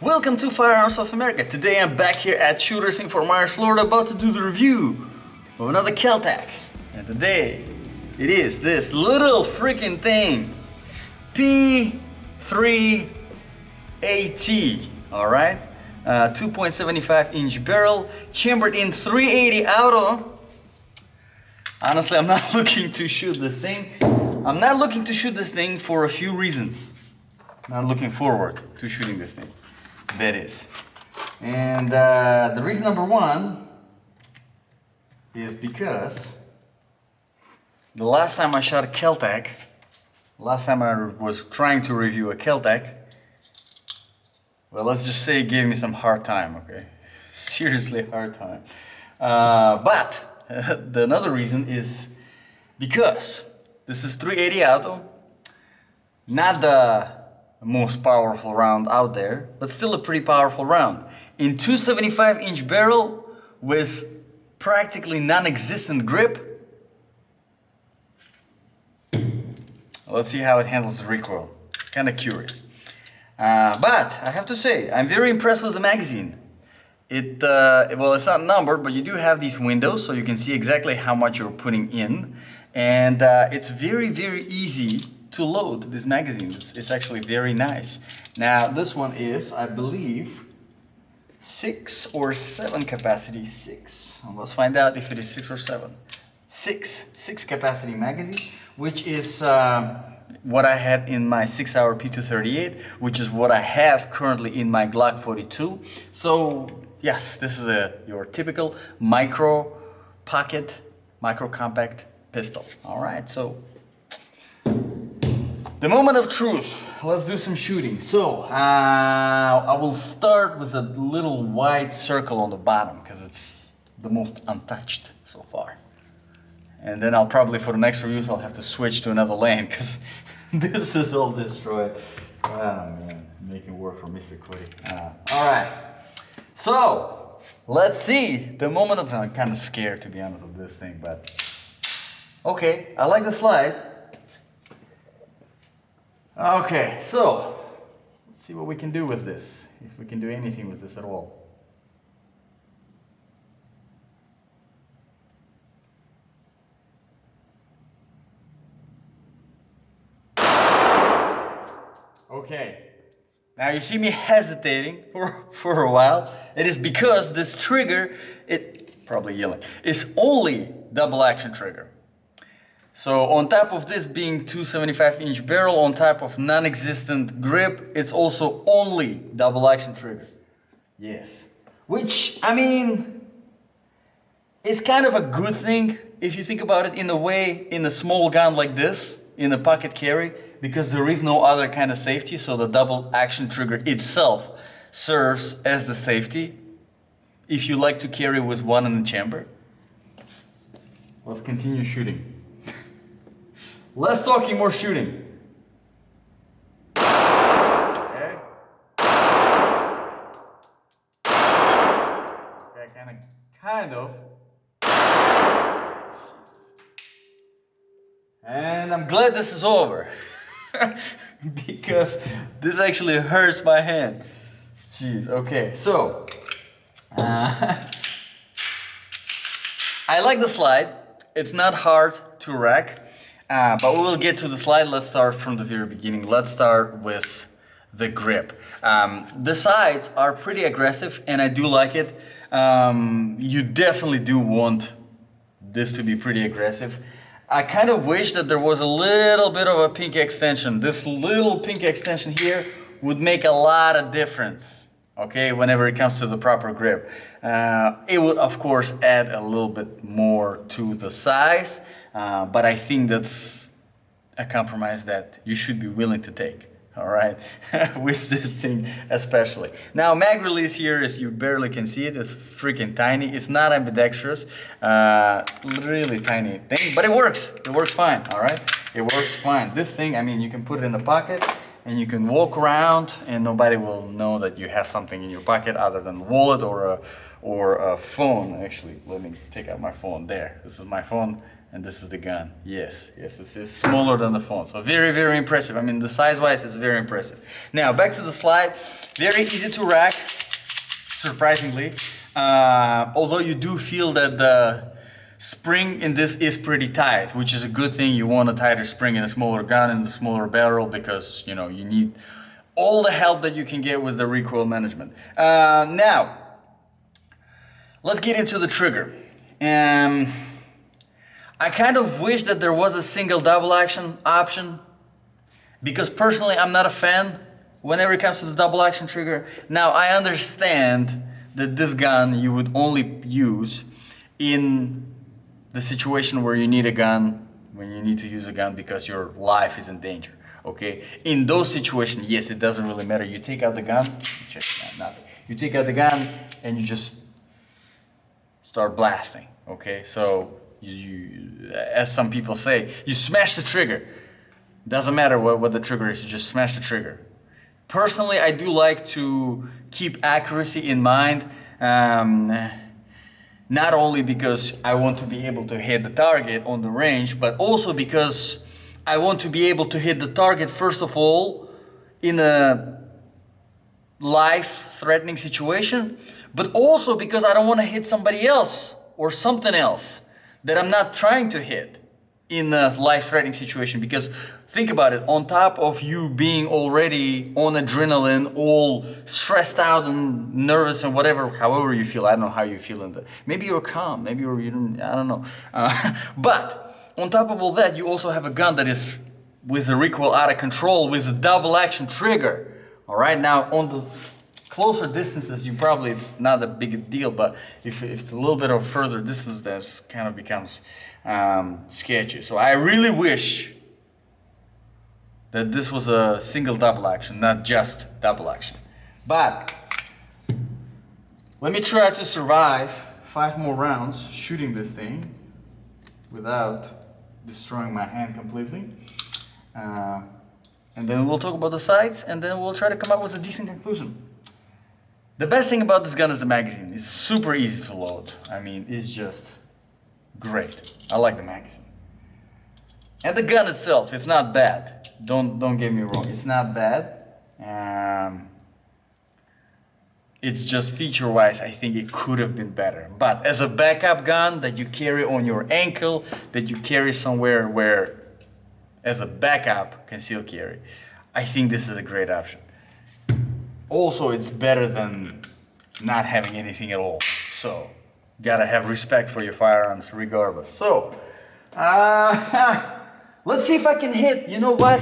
Welcome to Firearms of America. Today I'm back here at Shooters in Fort Myers, Florida, about to do the review of another Kel Tec. And today it is this little freaking thing, P3AT, alright? 2.75 inch barrel, chambered in 380 auto. Honestly, I'm not looking to shoot this thing. I'm not looking to shoot this thing for a few reasons. Not looking forward to shooting this thing. That is. And the reason number one is because the last time I shot a Kel Tec, last time I was trying to review a Kel Tec, well, let's just say it gave me some hard time, okay? Seriously hard time. But another reason is because this is 380 auto, not the most powerful round out there, but still a pretty powerful round. In 275 inch barrel with practically non-existent grip. Let's see how it handles the recoil. Kind of curious. But I have to say, I'm very impressed with the magazine. Well, it's not numbered, but you do have these windows, so you can see exactly how much you're putting in. And it's very, very easy to load this magazine. It's actually very nice. Now this one is, I believe, 6 or 7 capacity. 6. Well, let's find out if it is 6 or 7. 6 capacity magazine, which is what I had in my 6-hour P3AT, which is what I have currently in my Glock 42. So yes, this is your typical micro pocket, micro compact pistol. All right, so the moment of truth. Let's do some shooting. So I will start with a little white circle on the bottom because it's the most untouched so far. And then I'll probably, for the next reviews, I'll have to switch to another lane because this is all destroyed. Oh man, making work for Mr. Quitty. All right. So let's see the moment of. I'm kind of scared, to be honest, of this thing, but okay. I like the slide. Okay, so let's see what we can do with this, if we can do anything with this at all. Okay, now you see me hesitating for a while. It is because this trigger, probably yelling, is only double action trigger. So on top of this being 275 inch barrel, on top of non-existent grip, it's also only double action trigger. Yes. Which, I mean, is kind of a good thing if you think about it in a way, in a small gun like this, in a pocket carry, because there is no other kind of safety, so the double action trigger itself serves as the safety if you like to carry with one in the chamber. Let's continue shooting. Less talking, more shooting. Okay. Okay, kind of. And I'm glad this is over. Because this actually hurts my hand. Jeez, okay, so. I like the slide. It's not hard to rack. But we will get to the slide. Let's start from the very beginning. Let's start with the grip. The sides are pretty aggressive and I do like it. You definitely do want this to be pretty aggressive. I kind of wish that there was a little bit of a pink extension. This little pink extension here would make a lot of difference, okay, whenever it comes to the proper grip. It would, of course, add a little bit more to the size. But I think that's a compromise that you should be willing to take, all right, with this thing especially. Now, mag release here, as you barely can see it, it's freaking tiny. It's not ambidextrous, really tiny thing, but it works. It works fine, all right? It works fine. This thing, I mean, you can put it in the pocket and you can walk around and nobody will know that you have something in your pocket other than a wallet or a phone. Actually, let me take out my phone there. This is my phone. And this is the gun. Yes, it's smaller than the phone. So very, very impressive. I mean, the size-wise, it's very impressive. Now, back to the slide. Very easy to rack, surprisingly. Although you do feel that the spring in this is pretty tight, which is a good thing. You want a tighter spring in a smaller gun and a smaller barrel because, you know, you need all the help that you can get with the recoil management. Now, let's get into the trigger. I kind of wish that there was a single double action option because personally I'm not a fan whenever it comes to the double action trigger. Now I understand that this gun you would only use in the situation where you need a gun, when you need to use a gun because your life is in danger, okay? In those situations, yes, it doesn't really matter. You take out the gun, check nothing. You take out the gun and you just start blasting, okay? So you, as some people say, you smash the trigger. Doesn't matter what the trigger is, you just smash the trigger. Personally, I do like to keep accuracy in mind, not only because I want to be able to hit the target on the range, but also because I want to be able to hit the target, first of all, in a life-threatening situation, but also because I don't want to hit somebody else or something else that I'm not trying to hit in a life-threatening situation. Because think about it, on top of you being already on adrenaline, all stressed out and nervous and whatever, however you feel, I don't know how you feel in the, maybe you're calm, maybe you're, I don't know. But on top of all that, you also have a gun that is with the recoil out of control, with a double action trigger. All right, now on the closer distances, you probably, it's not a big deal, but if it's a little bit of further distance, that kind of becomes sketchy. So I really wish that this was a single double action, not just double action. But let me try to survive 5 more rounds shooting this thing without destroying my hand completely. And then we'll talk about the sights, and then we'll try to come up with a decent conclusion. The best thing about this gun is the magazine. It's super easy to load. I mean, it's just great. I like the magazine. And the gun itself is not bad. Don't get me wrong. It's not bad. It's just feature-wise, I think it could have been better. But as a backup gun that you carry on your ankle, that you carry somewhere where, as a backup concealed carry, I think this is a great option. Also, it's better than not having anything at all. So, gotta have respect for your firearms regardless. So, let's see if I can hit, you know what?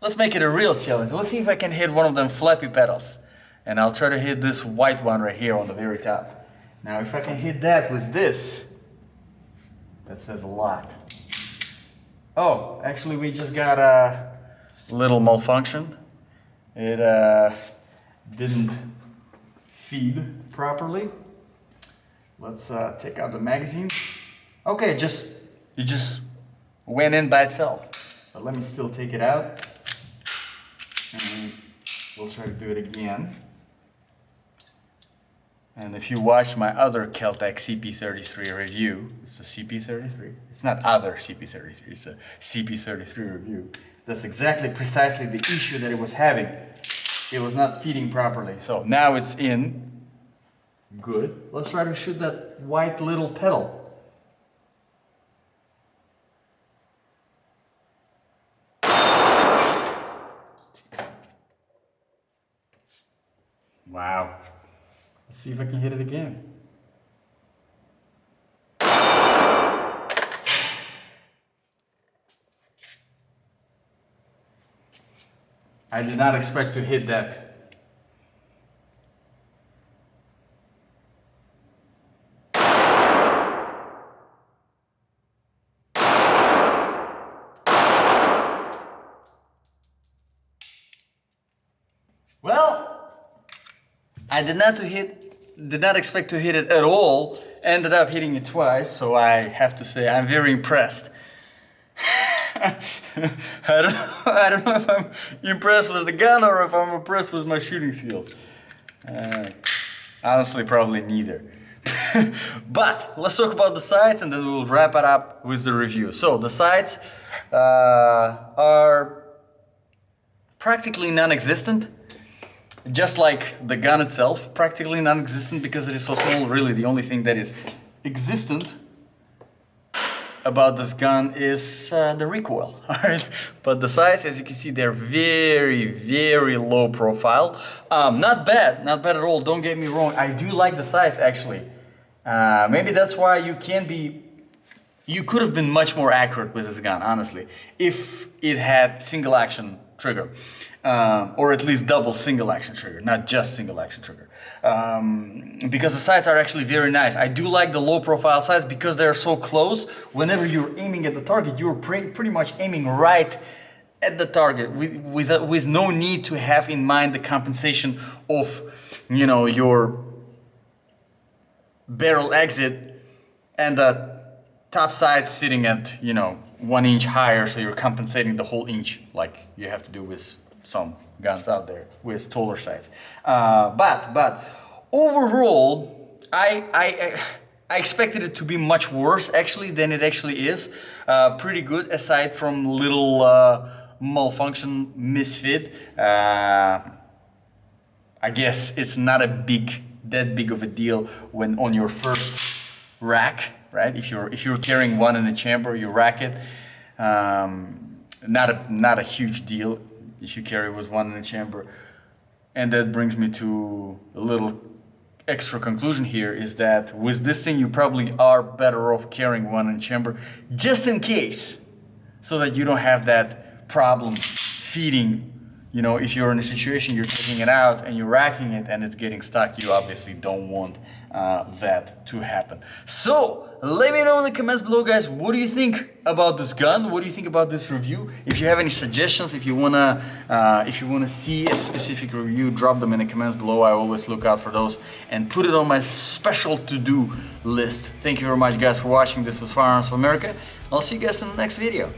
Let's make it a real challenge. Let's see if I can hit one of them flappy pedals. And I'll try to hit this white one right here on the very top. Now, if I can hit that with this, that says a lot. Oh, actually we just got a little malfunction. It didn't feed properly. Let's take out the magazine. Okay, it just went in by itself. But let me still take it out. And we'll try to do it again. And if you watch my other Kel Tec CP3AT review, it's a CP3AT. It's not other CP3AT, it's a CP3AT review. That's exactly precisely the issue that it was having. It was not feeding properly. So now it's in. Good. Let's try to shoot that white little pedal. Wow. Let's see if I can hit it again. I did not expect to hit that. Well, I did not expect to hit it at all. Ended up hitting it twice, so I have to say I'm very impressed. I don't know if I'm impressed with the gun or if I'm impressed with my shooting skills. Honestly, probably neither. But let's talk about the sights and then we'll wrap it up with the review. So the sights are practically non-existent, just like the gun itself, practically non-existent because it is so small. Really, the only thing that is existent about this gun is the recoil. Alright, but the sights, as you can see, they're very, very low profile. Not bad at all. Don't get me wrong. I do like the sights actually. Maybe that's why you could have been much more accurate with this gun, honestly, if it had single action trigger, or at least double single action trigger, not just single action trigger. Because the sights are actually very nice. I do like the low profile sights because they're so close. Whenever you're aiming at the target, you're pretty much aiming right at the target with no need to have in mind the compensation of, you know, your barrel exit and the top sights sitting at, you know, 1 inch higher, so you're compensating the whole inch like you have to do with some guns out there with taller sights. But overall, I expected it to be much worse actually than it actually is. Pretty good aside from little malfunction misfit. I guess it's not that big of a deal when on your first rack, right? If you're carrying one in a chamber, you rack it. Not a huge deal if you carry with one in a chamber. And that brings me to a little extra conclusion here, is that with this thing you probably are better off carrying one in a chamber just in case, so that you don't have that problem feeding. You know, if you're in a situation, you're taking it out and you're racking it and it's getting stuck, you obviously don't want that to happen. So let me know in the comments below, guys, what do you think about this gun? What do you think about this review? If you have any suggestions, if you wanna see a specific review, drop them in the comments below. I always look out for those and put it on my special to-do list. Thank you very much, guys, for watching. This was Firearms of America. I'll see you guys in the next video.